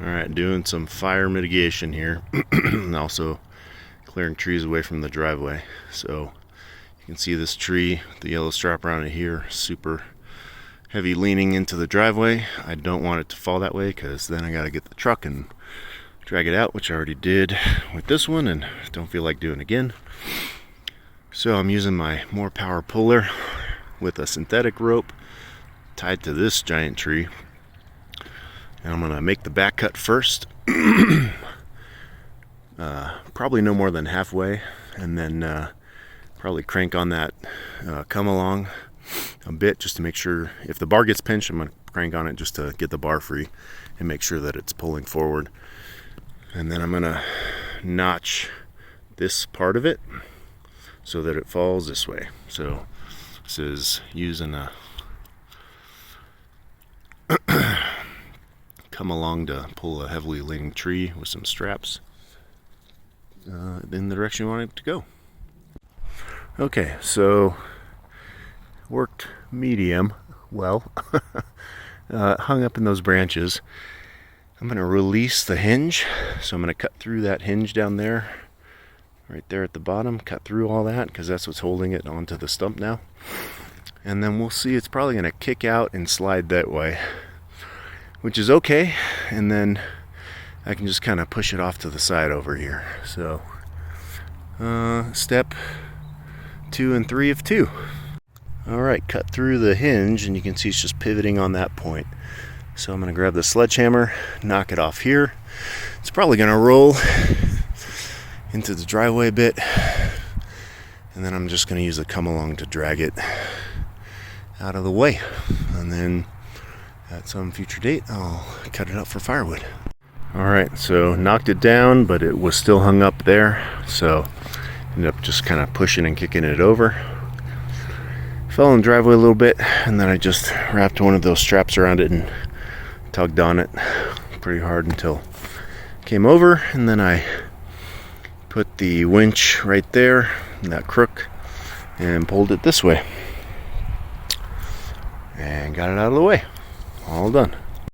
Alright, doing some fire mitigation here. And also clearing trees away from the driveway. So you can see this tree, the yellow strap around it here, super heavy leaning into the driveway. I don't want it to fall that way because then I gotta get the truck and drag it out, which I already did with this one and don't feel like doing again. So I'm using my more power puller with a synthetic rope tied to this giant tree. And I'm gonna make the back cut first, probably no more than halfway, and then probably crank on that come along a bit just to make sure if the bar gets pinched, I'm gonna crank on it just to get the bar free and make sure that it's pulling forward. And then I'm gonna notch this part of it so that it falls this way. So this is using a come along to pull a heavily leaning tree with some straps in the direction you want it to go. Okay, so worked medium well. Hung up in those branches. I'm going to release the hinge, so I'm going to cut through that hinge down there, right there at the bottom, cut through all that because that's what's holding it onto the stump now. And then we'll see, it's probably going to kick out and slide that way, which is okay. And then I can just kind of push it off to the side over here. So step 2 and 3 of 2. All right, cut through the hinge and you can see it's just pivoting on that point. So I'm going to grab the sledgehammer, knock it off here. It's probably going to roll into the driveway a bit. And then I'm just going to use the come along to drag it out of the way. And then at some future date, I'll cut it up for firewood. All right, so knocked it down, but it was still hung up there. So ended up just kind of pushing and kicking it over. Fell in the driveway a little bit, and then I just wrapped one of those straps around it and tugged on it pretty hard until it came over. And then I put the winch right there in that crook and pulled it this way and got it out of the way. All done.